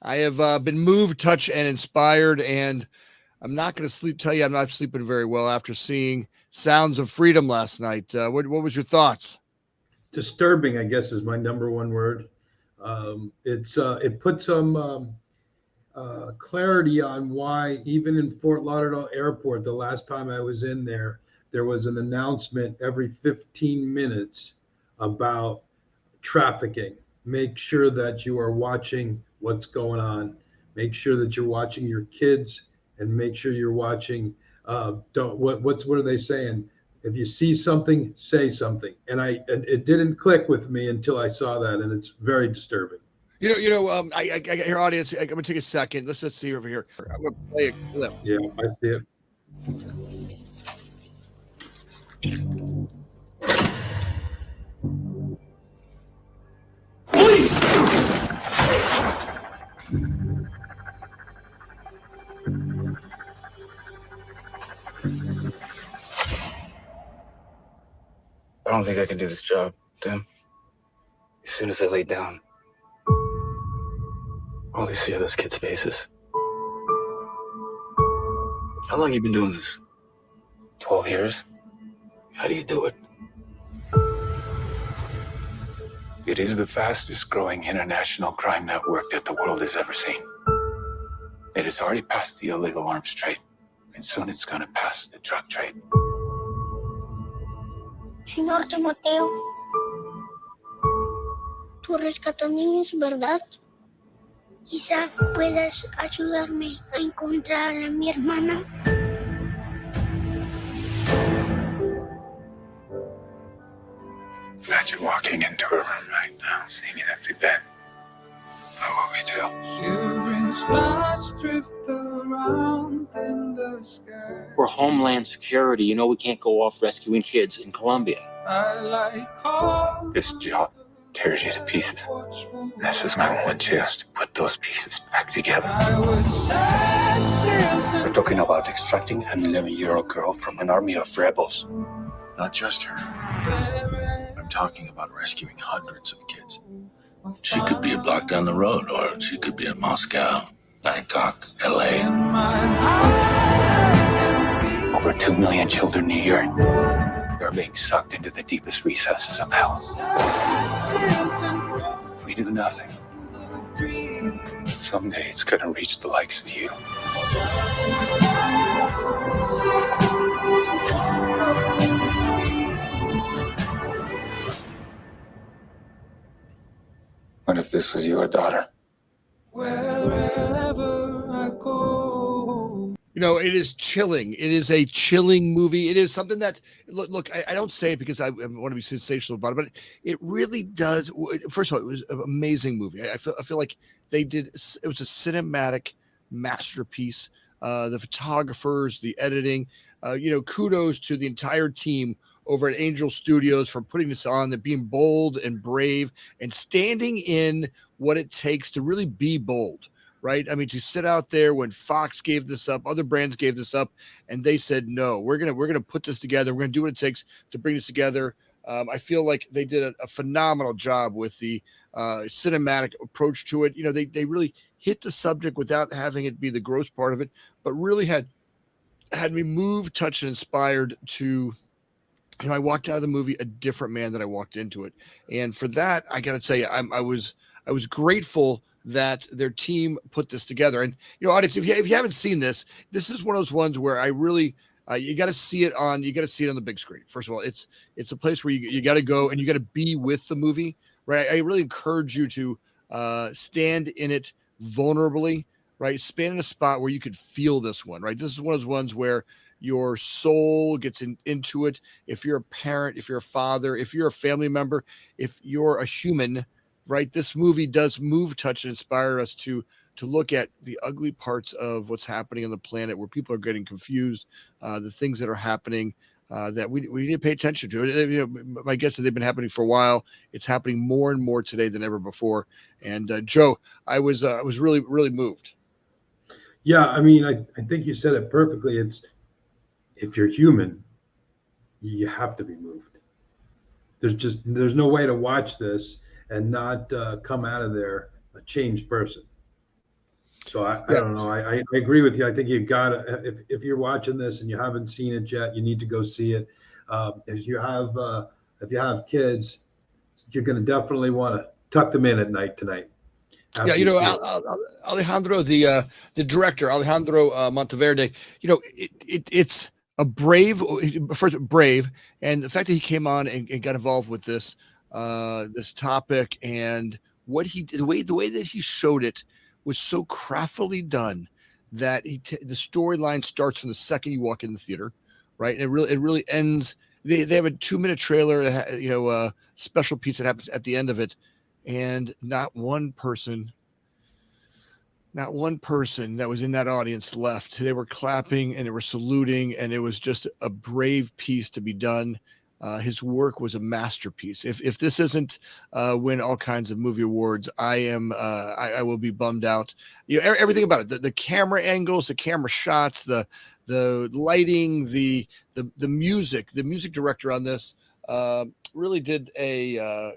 I have been moved, touched, and inspired, and I'm not going to tell you I'm not sleeping very well after seeing Sounds of Freedom last night. What was your thoughts? Disturbing, I guess, is my number one word. It puts some clarity on why even in Fort Lauderdale Airport, the last time I was in there, there was an announcement every 15 minutes about trafficking. Make sure that you are watching what's going on. Make sure that you're watching your kids, and make sure you're watching. Don't what are they saying? If you see something, say something. And it didn't click with me until I saw that, and it's very disturbing. I got your audience. I'm going to take a second. Let's see over here. I'm going to play a clip. Yeah, I see it. I don't think I can do this job, Tim. As soon as I lay down, all I see are those kids' faces. How long you been doing this? 12 years. How do you do it? It is the fastest growing international crime network that the world has ever seen. It has already passed the illegal arms trade, and soon it's gonna pass the drug trade. Señor Timoteo, tú rescatas niños, ¿verdad? Quizá puedas ayudarme a encontrar a mi hermana. Imagine walking into a room right now, seeing an empty bed. How will we do? Shivering stars drift around in the sky. We're Homeland Security. You know we can't go off rescuing kids in Colombia. I like This job tears you to pieces. This is my one chance to put those pieces back together. We're talking about extracting an 11-year-old girl from an army of rebels. Not just her. I'm talking about rescuing hundreds of kids. She could be a block down the road, or she could be in Moscow, Bangkok, LA. Over 2 million children a year are being sucked into the deepest recesses of hell. If we do nothing, someday it's gonna reach the likes of you. What if this was your daughter? wherever I go. It is chilling. It is a chilling movie. It is something that look. I don't say it because I want to be sensational about it, but it really does. First of all, it was an amazing movie. I feel like they did. It was a cinematic masterpiece. The photographers, the editing. Kudos to the entire team over at Angel Studios for putting this on, and being bold and brave and standing in what it takes to really be bold. Right. I mean, to sit out there when Fox gave this up, other brands gave this up, and they said, no, we're going to put this together. We're going to do what it takes to bring this together. I feel like they did a phenomenal job with the cinematic approach to it. They really hit the subject without having it be the gross part of it, but really had me moved, touched, and inspired to, I walked out of the movie a different man than I walked into it. And for that, I got to say, I was grateful that their team put this together. And, audience, if you haven't seen this, this is one of those ones where I really, you got to see it on the big screen. First of all, it's a place where you got to go and you got to be with the movie, right? I really encourage you to stand in it vulnerably, right? Stand in a spot where you could feel this one, right? This is one of those ones where your soul gets into it. If you're a parent, if you're a father, if you're a family member, if you're a human, right? This movie does move, touch, and inspire us to look at the ugly parts of what's happening on the planet, where people are getting confused, the things that are happening that we need to pay attention to. My guess is they've been happening for a while. It's happening more and more today than ever before. And Joe, I was really, really moved. Yeah, I mean, I think you said it perfectly. It's, if you're human, you have to be moved. There's no way to watch this and not come out of there a changed person. So I Yeah. don't know. I agree with you. I think you've got to, if you're watching this and you haven't seen it yet, you need to go see it. If you have kids, you're going to definitely want to tuck them in at night tonight. Yeah, after you see it. Alejandro, the director, Alejandro Monteverde. It's a brave, and the fact that he came on and got involved with this topic, and what he did, the way that he showed it was so craftily done that the storyline starts from the second you walk in the theater, right? And it really ends. They have a 2-minute trailer, special piece that happens at the end of it, and not one person that was in that audience left. They were clapping and they were saluting, and it was just a brave piece to be done. His work was a masterpiece. If this isn't win all kinds of movie awards, I will be bummed out. Everything about it, the camera angles, the camera shots, the lighting, the music. The music director on this really did Javier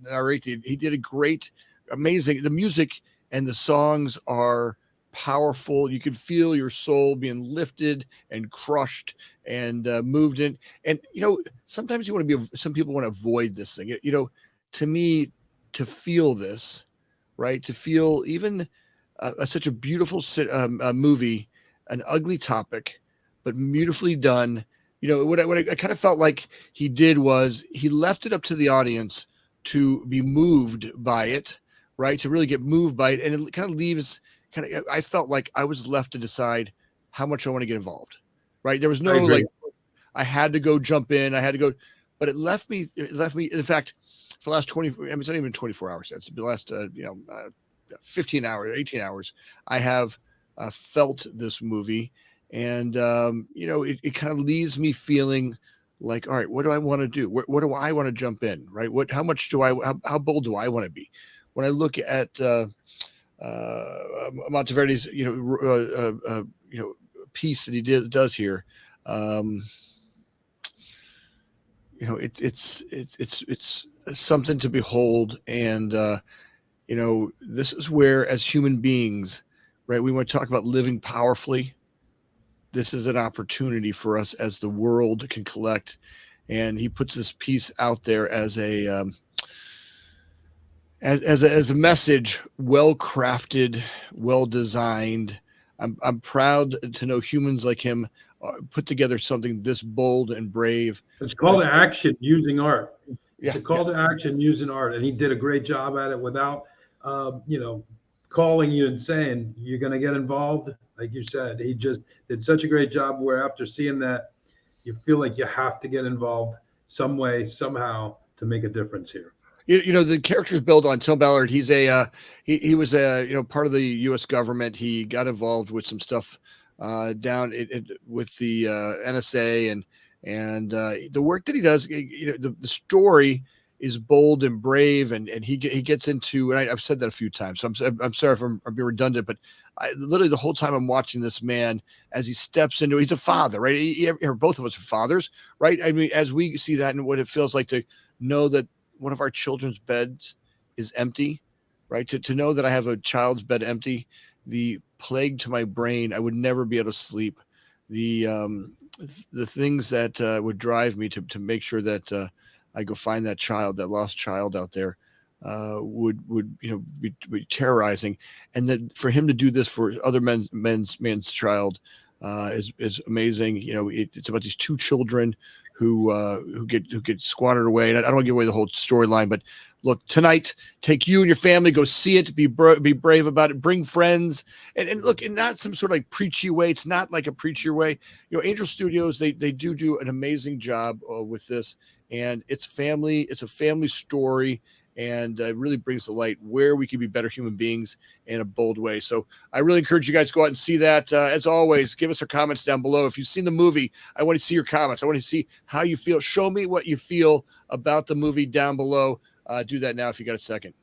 Narrete. He did a great, amazing. The music and the songs are powerful. You can feel your soul being lifted and crushed and moved in. And sometimes some people want to avoid this thing. To me, to feel this, right? To feel even such a beautiful movie, an ugly topic, but beautifully done. What I kind of felt like he did was he left it up to the audience to be moved by it, right? To really get moved by it. And it kind of leaves I felt like I was left to decide how much I want to get involved, right? There was no I had to go jump in. I had to go, but it left me, in fact, for the last 20, it's not even 24 hours. It's the last, 15 hours, 18 hours. I have felt this movie, and, it kind of leaves me feeling like, all right, what do I want to do? What do I want to jump in? Right. How bold do I want to be? When I look at, Monteverde's, piece that he does here, it's something to behold. And, this is where, as human beings, right, we want to talk about living powerfully. This is an opportunity for us as the world can collect. And he puts this piece out there as a, as a message, well crafted, well designed. I'm proud to know humans like him put together something this bold and brave. It's called to action using art. It's Yeah, a call to action using art, and he did a great job at it without, calling you and saying you're going to get involved. Like you said, he just did such a great job where after seeing that, you feel like you have to get involved some way, somehow, to make a difference here. The character's built on Tim Ballard. He's he was part of the U.S. government. He got involved with some stuff down with the NSA and the work that he does. The story is bold and brave, and he gets into. And I've said that a few times, so I'm sorry if I'm being redundant, but literally the whole time I'm watching this man as he steps into. He's a father, right? Both of us are fathers, right? I mean, as we see that and what it feels like to know that one of our children's beds is empty, right? To know that I have a child's bed empty, the plague to my brain, I would never be able to sleep. The things that would drive me to make sure that I go find that lost child out there would be terrorizing. And that for him to do this for other man's child is amazing. It's about these two children who get squandered away. And I don't want to give away the whole storyline, but look, tonight, take you and your family, go see it, be brave about it, bring friends, and look, in not some sort of like preachy way. It's not like a preachy way. Angel Studios, they do an amazing job with this, and it's a family story. And it really brings to light where we can be better human beings in a bold way. So I really encourage you guys to go out and see that. As always, give us your comments down below. If you've seen the movie, I want to see your comments. I want to see how you feel. Show me what you feel about the movie down below. Do that now if you got a second.